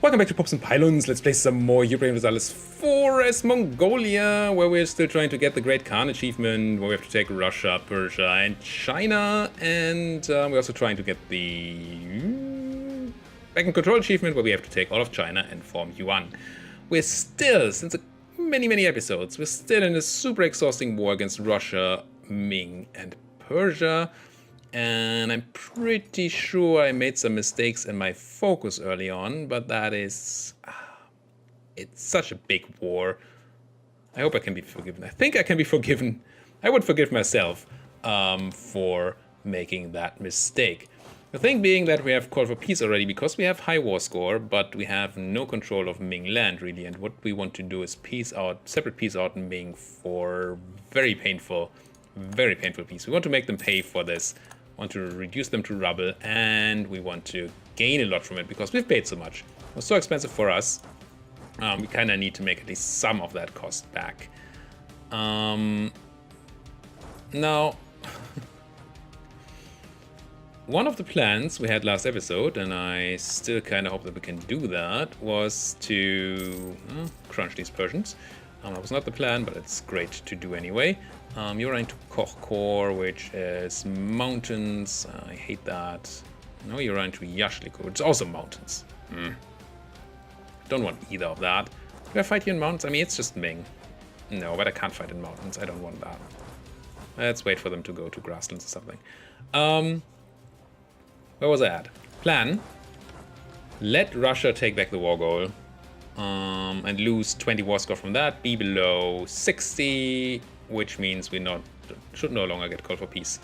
Welcome back to Popes and Pylons. Let's play some more Europa Universalis IV as Mongolia, where we're still trying to get the Great Khan achievement, where we have to take Russia, Persia, and China, and we're also trying to get the Back in Control achievement, where we have to take all of China and form Yuan. We're still, since many episodes, we're still in a super exhausting war against Russia, Ming, and Persia. And I'm pretty sure I made some mistakes in my focus early on, but that is... it's such a big war. I hope I can be forgiven. I think I can be forgiven. I would forgive myself for making that mistake. The thing being that we have called for peace already because we have high war score, but we have no control of Ming land really, and what we want to do is separate peace out Ming for very painful peace. We want to make them pay for this. Want to reduce them to rubble, and we want to gain a lot from it because we've paid so much. It was so expensive for us. We kind of need to make at least some of that cost back. Now, one of the plans we had last episode, and I still kind of hope that we can do that, was to crunch these Persians. That was not the plan, but it's great to do anyway. You're into Kochkor, which is mountains. I hate that. No, you're into Yashliko, which is also mountains. Don't want either of that. Do I fight you in mountains? I mean, it's just Ming. No, but I can't fight in mountains. I don't want that. Let's wait for them to go to grasslands or something. Where was I at? Plan. Let Russia take back the war goal. And lose 20 war score from that. Be below 60. Which means we should no longer get called for peace.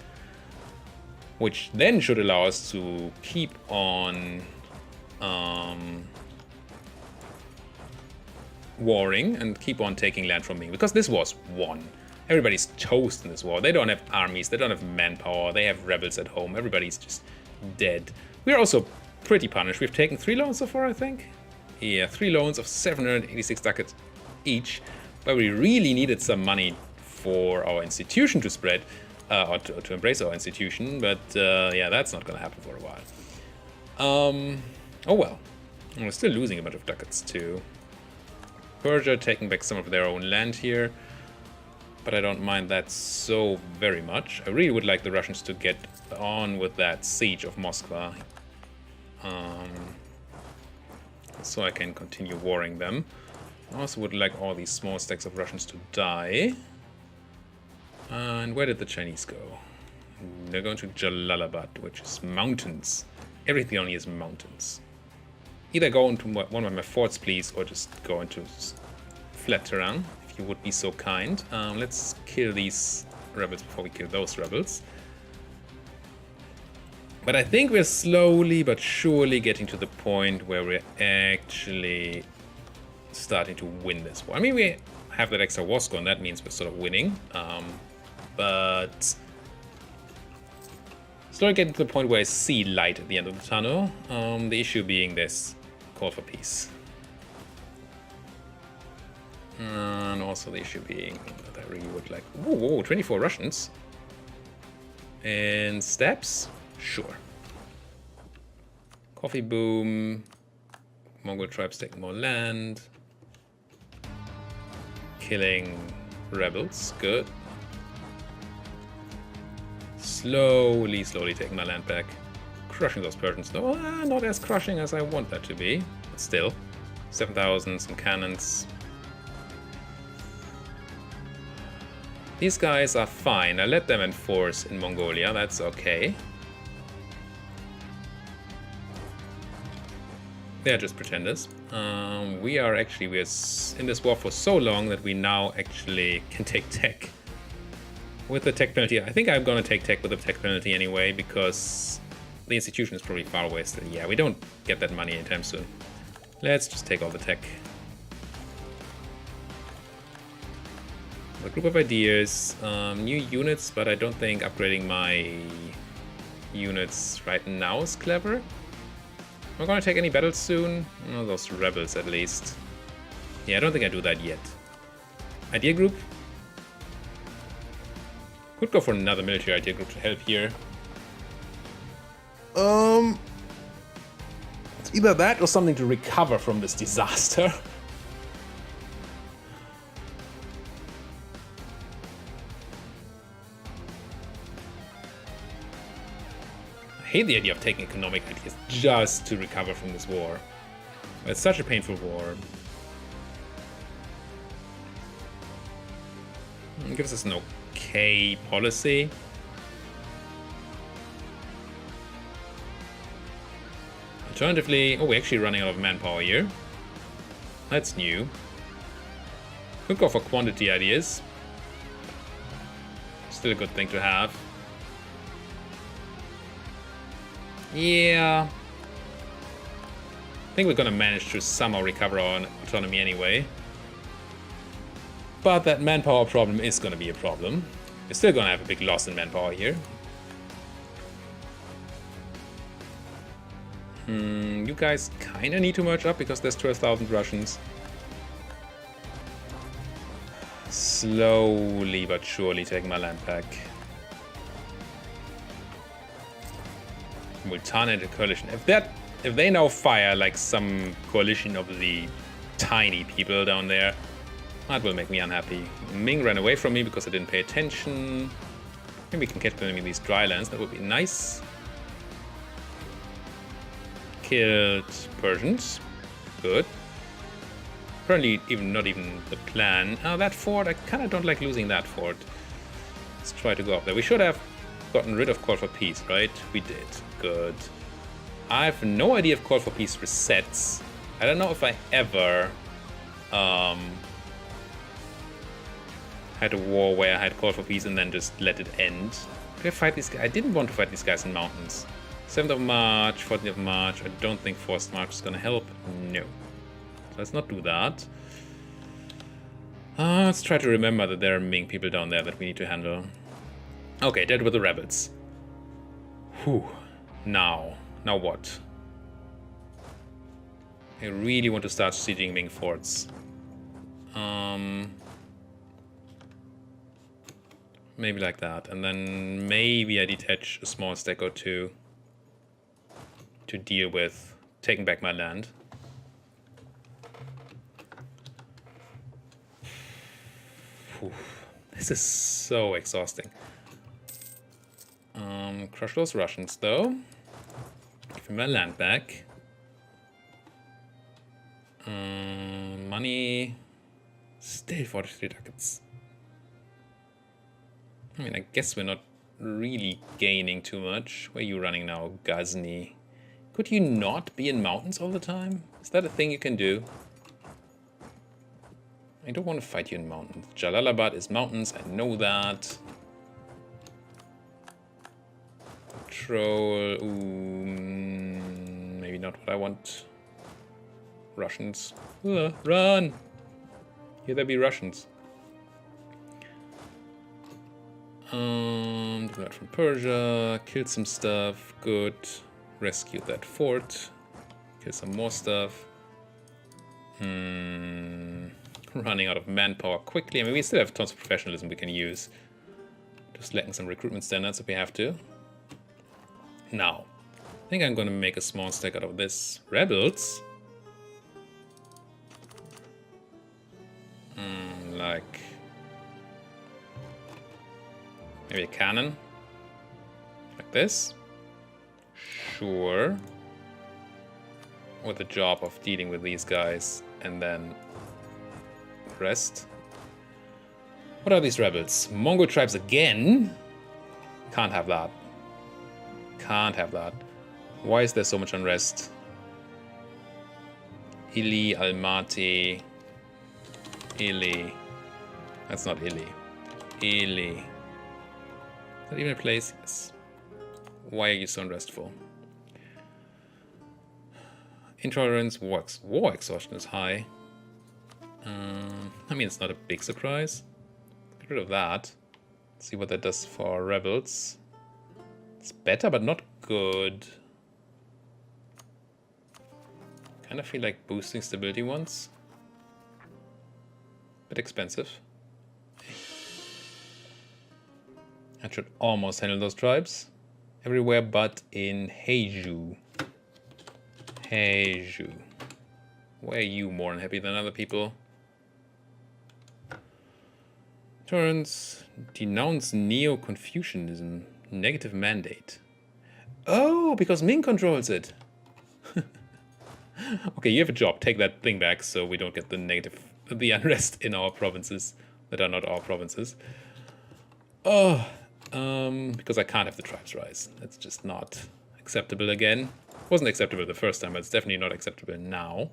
Which then should allow us to keep on warring and keep on taking land from Ming. Because this war's won. Everybody's toast in this war. They don't have armies, they don't have manpower, they have rebels at home. Everybody's just dead. We're also pretty punished. We've taken 3 loans so far, I think. Yeah, 3 loans of 786 ducats each. But we really needed some money for our institution to spread, or to embrace our institution, but yeah, that's not gonna happen for a while. Oh well. We're still losing a bunch of ducats too. Persia taking back some of their own land here, but I don't mind that so very much. I really would like the Russians to get on with that siege of Moscow, so I can continue warring them. I also would like all these small stacks of Russians to die. And where did the Chinese go? They're going to Jalalabad, which is mountains. Everything only is mountains. Either go into one of my forts, please, or just go into flat terrain, if you would be so kind. Let's kill these rebels before we kill those rebels. But I think we're slowly but surely getting to the point where we're actually starting to win this war. I mean, we have that extra war score, and that means we're sort of winning. But slowly getting to the point where I see light at the end of the tunnel. The issue being this call for peace. And also the issue being that I really would like... Whoa, 24 Russians. And steps? Sure. Coffee boom. Mongol tribes taking more land. Killing rebels. Good. Slowly taking my land back. Crushing those Persians. No, not as crushing as I want that to be. But still. 7,000, some cannons. These guys are fine. I let them enforce in Mongolia. That's okay. They're just pretenders. We're in this war for so long that we now actually can take tech. With the tech penalty, I think I'm gonna take tech with the tech penalty anyway, because the institution is probably far away still. Yeah, we don't get that money anytime soon. Let's just take all the tech. A group of ideas, new units, but I don't think upgrading my units right now is clever. Am I gonna take any battles soon? Oh, those rebels at least. Yeah, I don't think I do that yet. Idea group? Could go for another military idea group to help here. Let's Either that or something to recover from this disaster. I hate the idea of taking economic ideas just to recover from this war. It's such a painful war. It gives us an okay policy. Alternatively, oh, we're actually running out of manpower here. That's new. Could go for quantity ideas. Still a good thing to have. Yeah. I think we're gonna manage to somehow recover our autonomy anyway. But that manpower problem is gonna be a problem. We're still gonna have a big loss in manpower here. You guys kinda need to merge up because there's 12,000 Russians. Slowly but surely taking my land back. Multana coalition. If they now fire like some coalition of the tiny people down there, that will make me unhappy. Ming ran away from me because I didn't pay attention. Maybe we can catch them in these dry lands. That would be nice. Killed Persians. Good. Apparently not even the plan. That fort, I kind of don't like losing that fort. Let's try to go up there. We should have gotten rid of Call for Peace, right? We did. Good. I have no idea if Call for Peace resets. I don't know if I ever had a war where I had Call for Peace and then just let it end. Did I fight these guys? I didn't want to fight these guys in mountains. 7th of March, 14th of March. I don't think forced march is gonna help. No. So let's not do that. Let's try to remember that there are Ming people down there that we need to handle. Okay, dead with the rebels. Whew. Now what? I really want to start sieging Ming forts. Maybe like that, and then maybe I detach a small stack or two to deal with taking back my land. Whew. This is so exhausting. Crush those Russians though. Give me my land back. Money. Still 43 ducats. I mean, I guess we're not really gaining too much. Where are you running now? Ghazni. Could you not be in mountains all the time? Is that a thing you can do? I don't want to fight you in mountains. Jalalabad is mountains, I know that. Patrol. Ooh, maybe not what I want. Russians. Run! Here there be Russians. Do that from Persia. Killed some stuff. Good. Rescued that fort. Kill some more stuff. Running out of manpower quickly. I mean, we still have tons of professionalism we can use. Just lacking some recruitment standards if we have to. Now, I think I'm gonna make a small stack out of this. Rebels? Like... maybe a cannon? Like this? Sure. With the job of dealing with these guys and then the rest. What are these rebels? Mongol tribes again? Can't have that. Can't have that. Why is there so much unrest? Ili, Almaty, Ili. That's not Ili. Ili. Is that even a place? Yes. Why are you so unrestful? Intolerance, war exhaustion is high. I mean, it's not a big surprise. Get rid of that. See what that does for our rebels. It's better, but not good. Kind of feel like boosting stability once. Bit expensive. That should almost handle those tribes. Everywhere but in Heiju. Hey, Zhu. Why are you more unhappy than other people? Turns denounce Neo-Confucianism. Negative mandate. Oh, because Ming controls it. Okay, you have a job. Take that thing back so we don't get the unrest in our provinces that are not our provinces. Oh, because I can't have the tribes rise. That's just not acceptable again. Wasn't acceptable the first time, but it's definitely not acceptable now.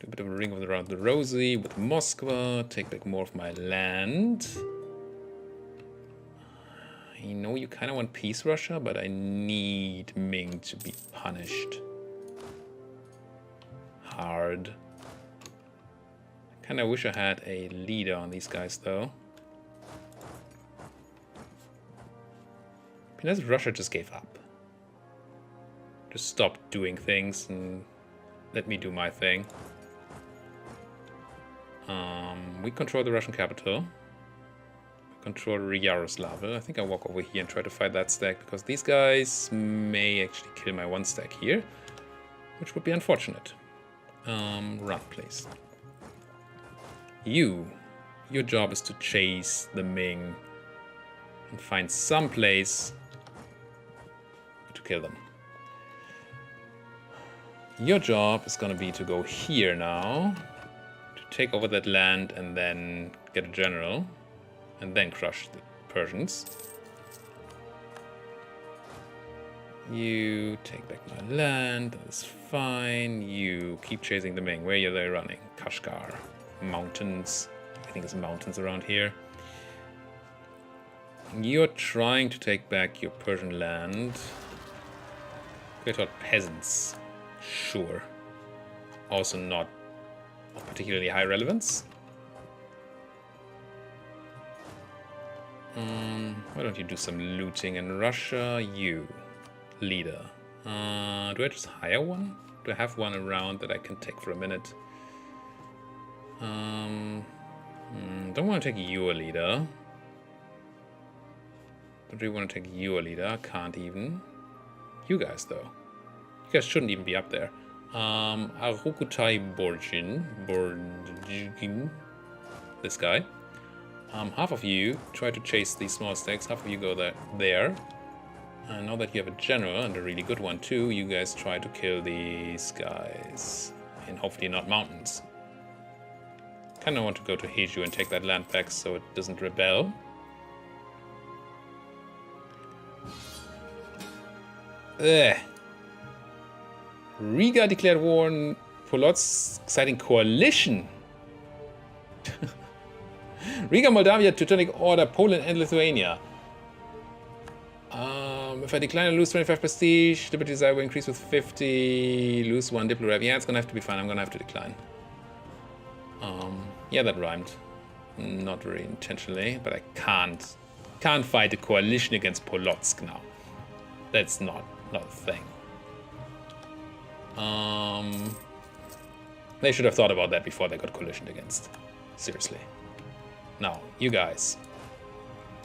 Do a bit of a ring around the rosy with Moscow. Take back more of my land. I know you kind of want peace, Russia, but I need Ming to be punished hard. I kind of wish I had a leader on these guys, though. Because Russia just gave up. Just stopped doing things and let me do my thing. We control the Russian capital. We control Yaroslavl. I think I'll walk over here and try to fight that stack, because these guys may actually kill my one stack here, which would be unfortunate. Run, please. Your job is to chase the Ming and find some place to kill them. Your job is going to be to go here now, to take over that land and then get a general, and then crush the Persians. You take back my land, that's fine. You keep chasing the Ming. Where are they running? Kashgar. Mountains. I think it's mountains around here. You're trying to take back your Persian land. Great old peasants. Sure. Also not of particularly high relevance. Why don't you do some looting in Russia? You, leader. Do I just hire one? Do I have one around that I can take for a minute? Don't want to take you a leader. Don't really want to take you a leader. Can't even. You guys, though. You guys shouldn't even be up there. Arukutai Borjin. This guy. Half of you try to chase these small stacks. Half of you go there. And now that you have a general, and a really good one too, you guys try to kill these guys. And hopefully not mountains. Kind of want to go to Heju and take that land back so it doesn't rebel. Riga declared war on Polotsk, citing coalition. Riga, Moldavia, Teutonic Order, Poland, and Lithuania. If I decline, I lose 25 prestige. Liberty desire will increase with 50. Lose 1 Diplo rev. Yeah, it's gonna have to be fine. I'm gonna have to decline. Yeah, that rhymed. Not very intentionally, but I can't fight a coalition against Polotsk now. That's not a thing. They should have thought about that before they got coalitioned against. Seriously. Now, you guys.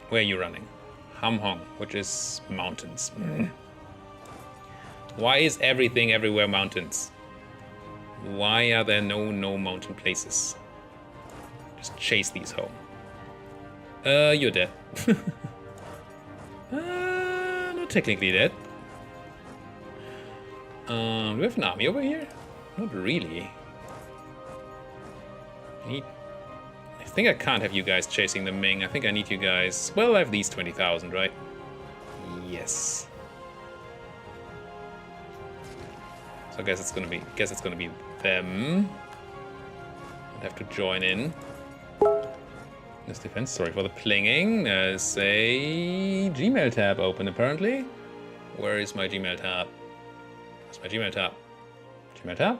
Where are you running? Hamhong, which is mountains. Why is everything everywhere mountains? Why are there no mountain places? Just chase these home. You're dead. Not technically dead. Do we have an army over here? Not really. I think I can't have you guys chasing the Ming. I think I need you guys. Well, I have these 20,000, right? Yes. So I guess it's gonna be them. I'd have to join in. This defense. Sorry for the plinging. There's a Gmail tab open apparently. Where is my Gmail tab? Where's my Gmail tab? Gmail tab?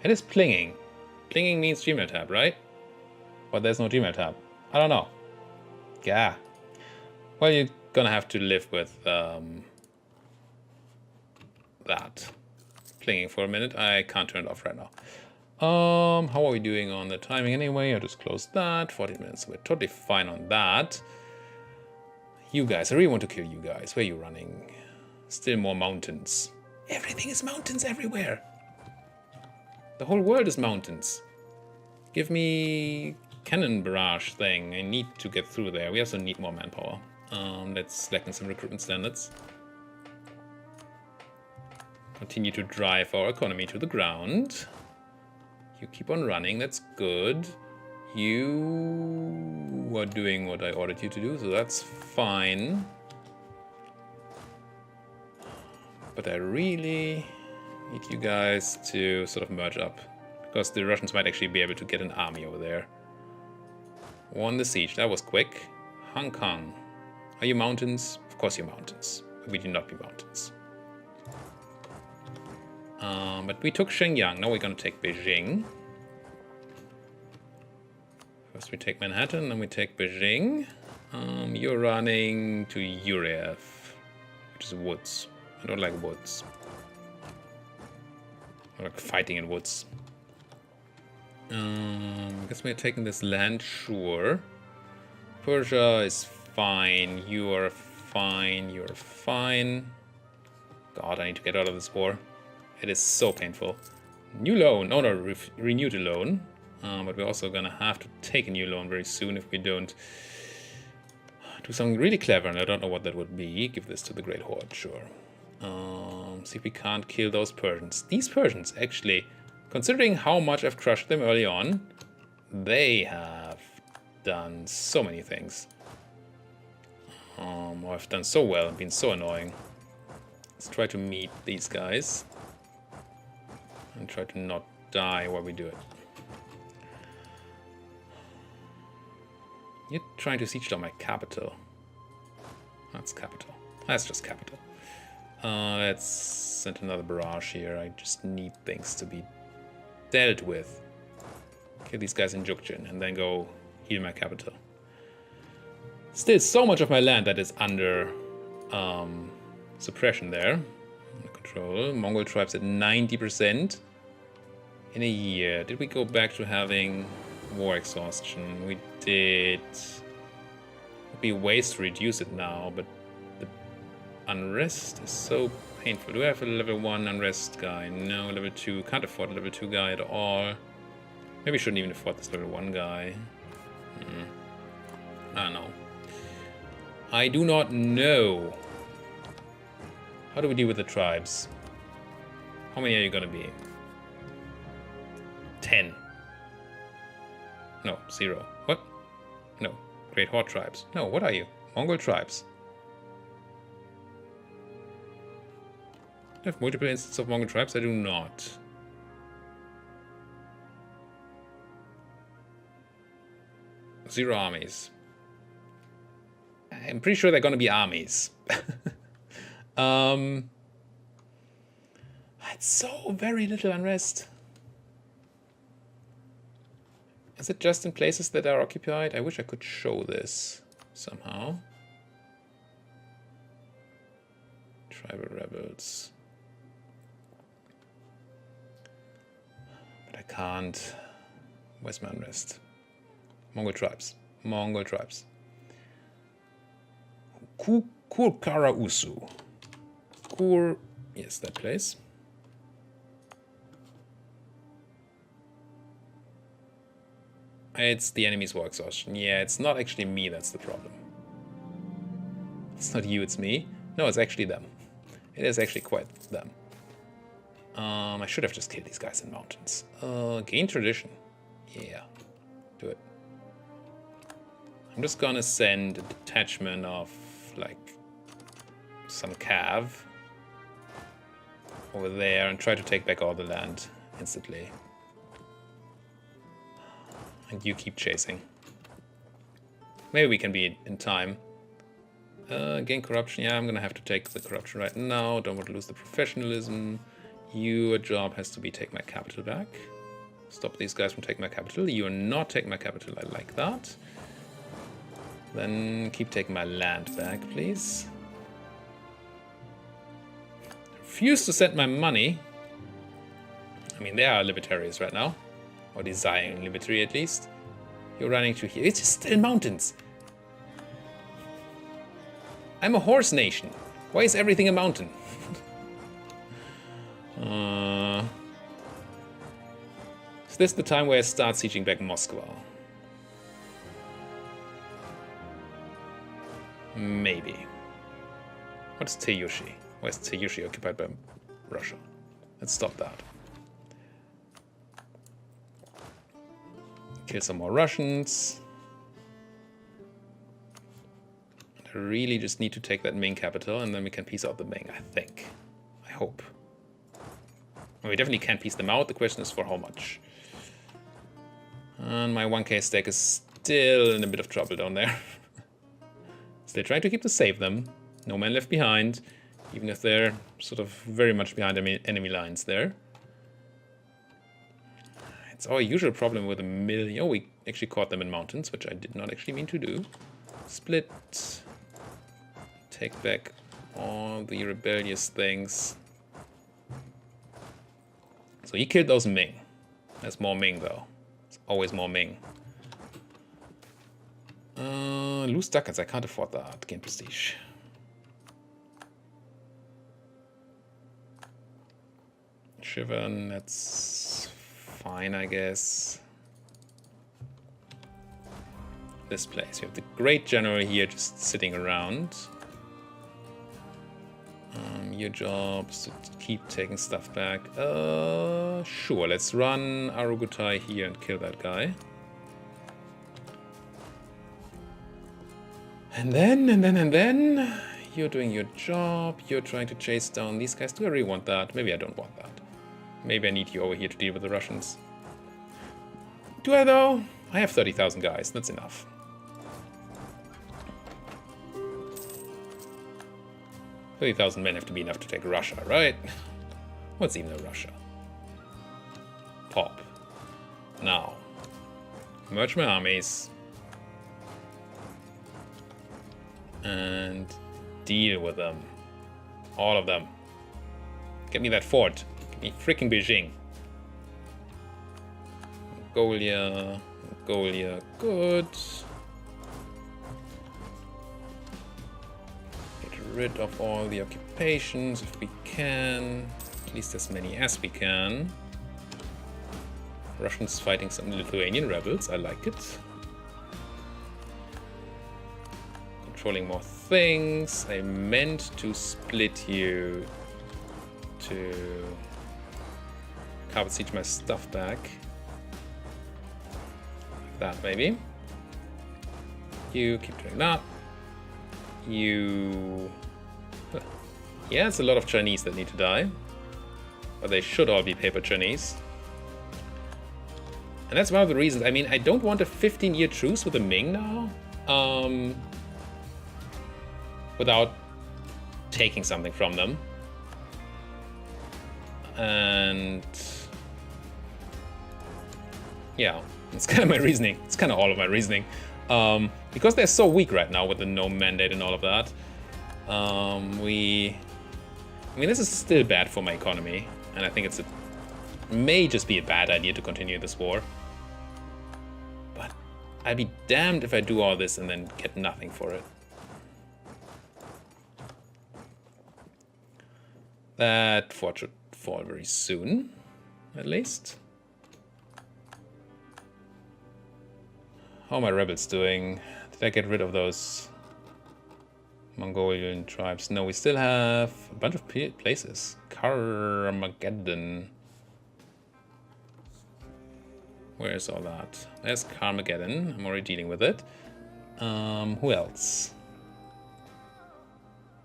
It is plinging. Plinging means Gmail tab, right? But there's no Gmail tab. I don't know. Yeah. Well, you're gonna have to live with that. Plinging for a minute. I can't turn it off right now. How are we doing on the timing anyway? I just closed that. 40 minutes. We're totally fine on that. You guys, I really want to kill you guys. Where are you running? Still more mountains. Everything is mountains everywhere. The whole world is mountains. Give me cannon barrage thing. I need to get through there. We also need more manpower. Let's slacken some recruitment standards. Continue to drive our economy to the ground. You keep on running, that's good. You are doing what I ordered you to do, so that's fine. But I really need you guys to sort of merge up, because the Russians might actually be able to get an army over there. Won the siege, that was quick. Hong Kong. Are you mountains? Of course you're mountains. But we do not be mountains. But we took Shenyang, now we're gonna take Beijing. First we take Manhattan, then we take Beijing. You're running to EUIV, which is woods. I don't like woods. I like fighting in woods. I guess we're taking this land, sure. Persia is fine, you are fine, you're fine. God, I need to get out of this war. It is so painful. New loan, oh no, renew the loan. But we're also gonna have to take a new loan very soon if we don't do something really clever, and I don't know what that would be. Give this to the Great Horde, sure. See if we can't kill those Persians. These Persians, actually, considering how much I've crushed them early on, they have done so many things. Or I've done so well and been so annoying. Let's try to meet these guys. And try to not die while we do it. You're trying to siege down my capital. That's capital. That's just capital. Let's send another barrage here. I just need things to be dealt with. Kill these guys in Jukjin and then go heal my capital. Still so much of my land that is under suppression there. Under control. Mongol tribes at 90%. In a year. Did we go back to having war exhaustion? We did. It'd be waste to reduce it now, but the unrest is so painful. Do I have a level 1 unrest guy? No, level 2. Can't afford a level 2 guy at all. Maybe shouldn't even afford this level 1 guy. I don't know. I do not know. How do we deal with the tribes? How many are you gonna be? 10. No, 0. What? No. Great Horde tribes. No, what are you? Mongol tribes. Do I have multiple instances of Mongol tribes? I do not. Zero armies. I'm pretty sure they're gonna be armies. It's so very little unrest. Is it just in places that are occupied? I wish I could show this somehow. Tribal rebels. But I can't. Where's my unrest? Mongol tribes. Mongol tribes. Kurkara Usu. Yes, that place. It's the enemy's war exhaustion. Yeah, it's not actually me that's the problem. It's not you, it's me. No, it's actually them. It is actually quite them. I should have just killed these guys in mountains. Gain tradition. Yeah, do it. I'm just gonna send a detachment of, like, some cav over there and try to take back all the land instantly. And you keep chasing. Maybe we can be in time. Gain corruption. Yeah, I'm gonna have to take the corruption right now. Don't want to lose the professionalism. Your job has to be take my capital back. Stop these guys from taking my capital. You are not taking my capital. I like that. Then keep taking my land back, please. Refuse to send my money. I mean, they are libertarians right now. Or desiring liberty, at least. You're running to here. It's just still mountains. I'm a horse nation. Why is everything a mountain? Is this the time where I start sieging back Moscow? Maybe. What's Teyushi? Why is Teyushi occupied by Russia? Let's stop that. Kill some more Russians. I really just need to take that Ming capital and then we can peace out the Ming, I think. I hope. Well, we definitely can peace them out. The question is for how much. And my 1k stack is still in a bit of trouble down there. Still trying to keep to save them. No man left behind. Even if they're sort of very much behind enemy lines there. It's our usual problem with a million. Oh, we actually caught them in mountains, which I did not actually mean to do. Split. Take back all the rebellious things. So he killed those Ming. There's more Ming though. There's always more Ming. Lose ducats, I can't afford that. Gain prestige. Shivan, that's fine, I guess. This place. We have the great general here just sitting around. Your job is to keep taking stuff back. Sure, let's run Arugutai here and kill that guy. And then, you're doing your job. You're trying to chase down these guys. Do I really want that? Maybe I don't want that. Maybe I need you over here to deal with the Russians. Do I though? I have 30,000 guys. That's enough. $30,000 men have to be enough to take Russia, right? What's even a Russia? Pop. Now. Merge my armies. And deal with them. All of them. Get me that fort. Get me freaking Beijing. Mongolia. Mongolia. Good. Rid of all the occupations if we can, at least as many as we can. Russians fighting some Lithuanian rebels, I like it. Controlling more things. I meant to split you to carpet siege my stuff back. Like that maybe. You keep doing that. You... Yeah, it's a lot of Chinese that need to die. But they should all be paper Chinese. And that's one of the reasons. I mean, I don't want a 15-year truce with the Ming now. Without taking something from them. And... yeah, that's kind of my reasoning. It's kind of all of my reasoning. Because they're so weak right now with the no mandate and all of that. I mean, this is still bad for my economy, and I think may just be a bad idea to continue this war. But I'd be damned if I do all this and then get nothing for it. That fort should fall very soon, at least. How are my rebels doing? Did I get rid of those Mongolian tribes? No, we still have a bunch of places. Carmageddon. Where is all that? There's Carmageddon. I'm already dealing with it. Who else?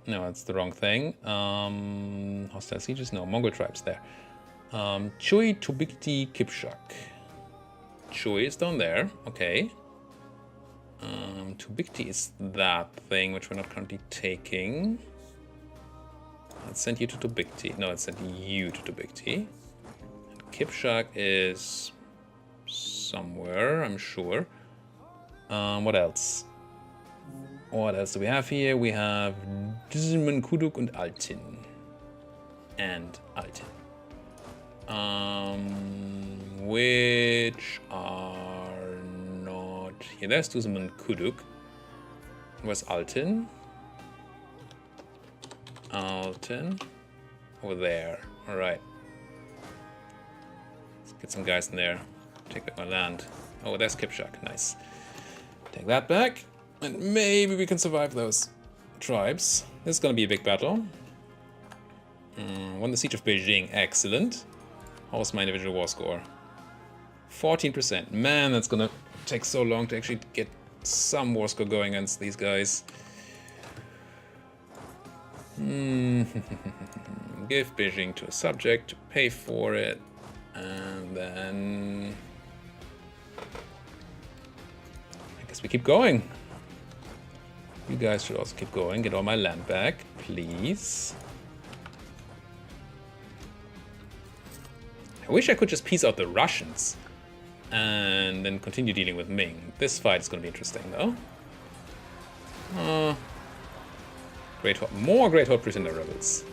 No, that's the wrong thing. Hostile sieges? No, Mongol tribes there. Chui, Tobikti, Kipchak. Chui is down there. Okay. Tobikti is that thing which we're not currently taking. Let's send you to Tobikti. No, let's send you to Tobikti. And Kipchak is somewhere, I'm sure. What else? What else do we have here? We have Dizman, Kuduk and Altin. And Altin. Which are not here. There's Dizman, Kuduk. Where's Altin? Alten. Over there. Alright. Let's get some guys in there. Take back my land. Oh, there's Kipchak. Nice. Take that back. And maybe we can survive those tribes. This is going to be a big battle. Won the Siege of Beijing. Excellent. How was my individual war score? 14%. Man, that's going to take so long to actually get some war score going against these guys. Give Beijing to a subject to pay for it. And then I guess we keep going. You guys should also keep going. Get all my land back, please. I wish I could just peace out the Russians and then continue dealing with Ming. This fight is going to be interesting, though. More Great Horde Prisoner rebels.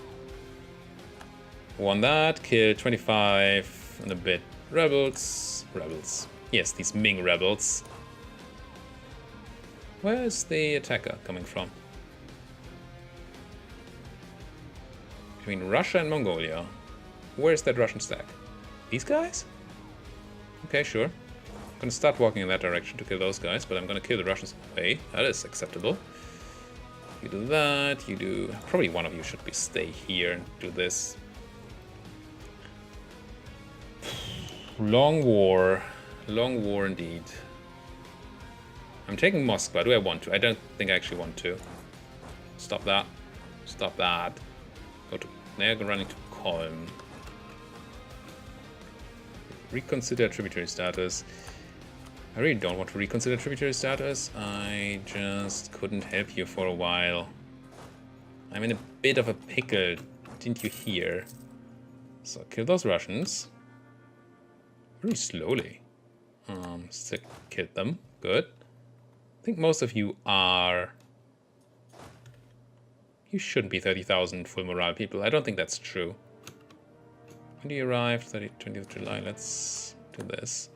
Won that. Killed 25 and a bit rebels. Yes, these Ming rebels. Where's the attacker coming from? Between Russia and Mongolia. Where's that Russian stack? These guys? Okay, sure. I'm gonna start walking in that direction to kill those guys, but I'm gonna kill the Russians away. That is acceptable. You do that, you do... Probably one of you should stay here and do this. Long war. Long war indeed. I'm taking Moscow. Do I want to? I don't think I actually want to. Stop that. Stop that. Go to... Now I'm running to Kolm. Reconsider tributary status. I really don't want to reconsider tributary status. I just couldn't help you for a while. I'm in a bit of a pickle. Didn't you hear? So kill those Russians. Really slowly. Still killed them. Good. I think most of you are... You shouldn't be 30,000 full morale people. I don't think that's true. When do you arrive? 20th July. Let's do this.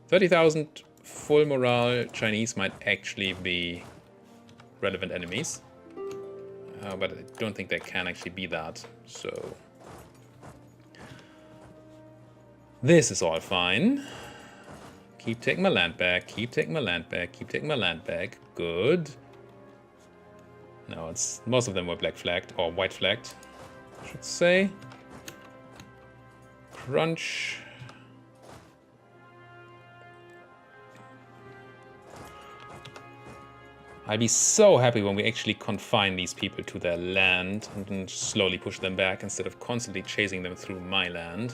30,000 full morale Chinese might actually be relevant enemies. But I don't think they can actually be that. So this is all fine. Keep taking my land back. Keep taking my land back. Keep taking my land back. Good. No, it's most of them were black flagged or white flagged, I should say. Crunch. I'd be so happy when we actually confine these people to their land and then slowly push them back instead of constantly chasing them through my land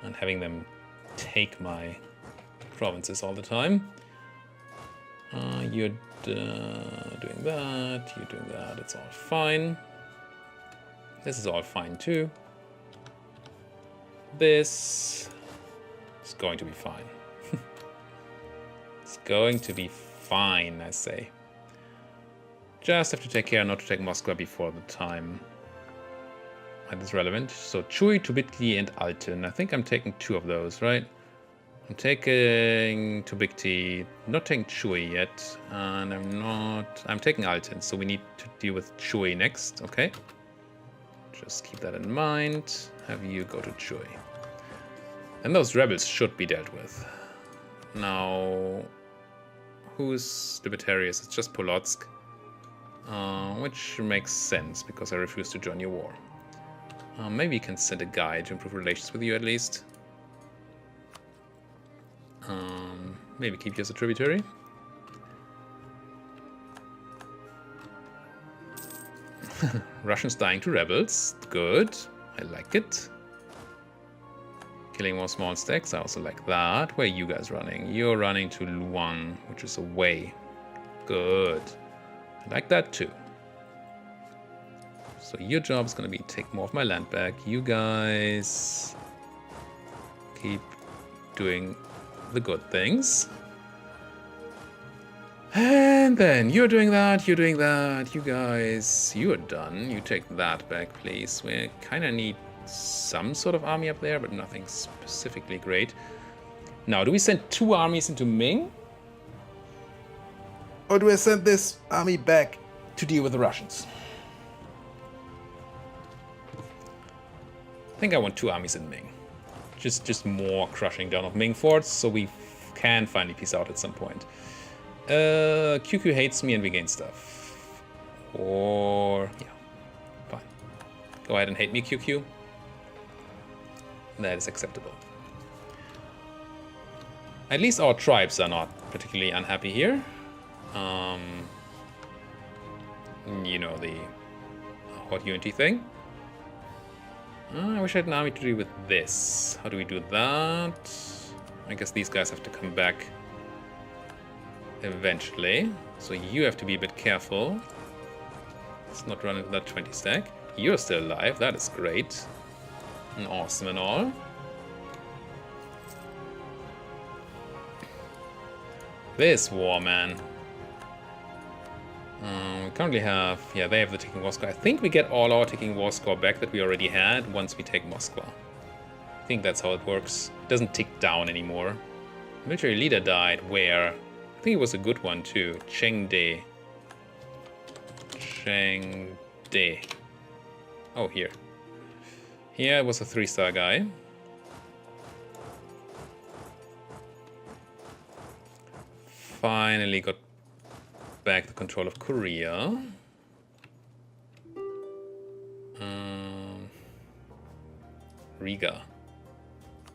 and having them take my provinces all the time. You're doing that, you're doing that, it's all fine. This is all fine too. This is going to be fine. It's going to be fine, I say. Just have to take care not to take Moscow before the time that is relevant. So Chui, Tubitli, and Alten. I think I'm taking 2 of those, right? I'm taking Tubitli, not taking Chui yet, and I'm taking Alten, so we need to deal with Chui next, okay? Just keep that in mind. Have you go to Chui. And those rebels should be dealt with. Now, who's Libertarius? It's just Polotsk. Which makes sense, because I refuse to join your war. Maybe you can send a guy to improve relations with you at least. Maybe keep you as a tributary. Russians dying to rebels. Good. I like it. Killing more small stacks. I also like that. Where are you guys running? You're running to Luang, which is away. Good. I like that too. So your job is going to be take more of my land back. You guys keep doing the good things. And then you're doing that, you're doing that. You guys, you are done. You take that back, please. We kind of need some sort of army up there, but nothing specifically great. Now, do we send 2 armies into Ming? Or do I send this army back to deal with the Russians? think I want 2 armies in Ming. Just more crushing down of Ming forts, so we can finally peace out at some point. QQ hates me and we gain stuff. Or, yeah, fine. Go ahead and hate me, QQ. That is acceptable. At least our tribes are not particularly unhappy here. You know, the hot unity thing. I wish I had an army to do with this. How do we do that? I guess these guys have to come back eventually. So you have to be a bit careful. Let's not run into that 20 stack. You're still alive. That is great. And awesome and all. This war, man. We currently have, yeah, they have the ticking war score. I think we get all our ticking war score back that we already had once we take Moscow. I think that's how it works. It doesn't tick down anymore. Military leader died. Where? I think it was a good one too. Chengde. Chengde. Oh, here. Here it was a 3-star guy. Finally got back the control of Korea. Riga.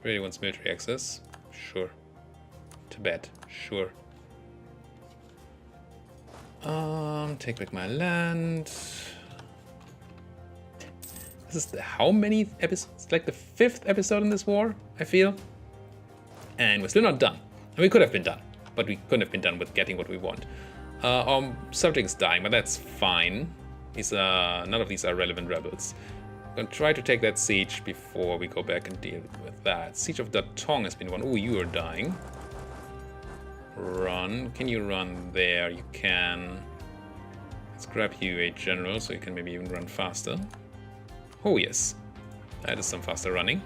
Really wants military access? Sure. Tibet? Sure. Take back my land. This is how many episodes? Like the 5th episode in this war, I feel. And we're still not done. And we could have been done, but we couldn't have been done with getting what we want. Subject is dying, but that's fine. None of these are relevant rebels. I'm gonna try to take that siege before we go back and deal with that. Siege of Datong has been won. Oh, you are dying. Run. Can you run there? You can. Let's grab you a general so you can maybe even run faster. Oh, yes. That is some faster running.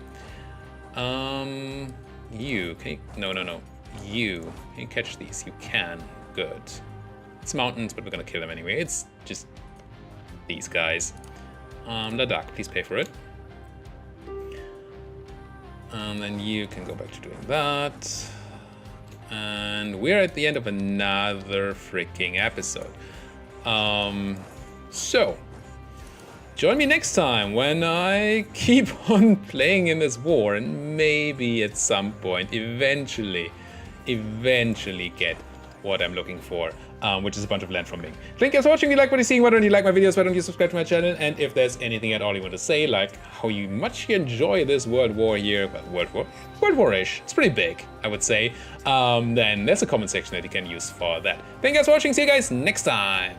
You. Okay. No. You. Can you catch these? You can. Good. It's mountains, but we're gonna kill them anyway. It's just these guys. Ladakh, please pay for it. And then you can go back to doing that. And we're at the end of another freaking episode. So, join me next time when I keep on playing in this war and maybe at some point, eventually get what I'm looking for, which is a bunch of land from Ming. Thank you for watching. If you like what you're seeing, why don't you like my videos? Why don't you subscribe to my channel? And if there's anything at all you want to say, like how much you enjoy this world war here, well, world war-ish, it's pretty big, I would say, then there's a comment section that you can use for that. Thank you guys for watching. See you guys next time.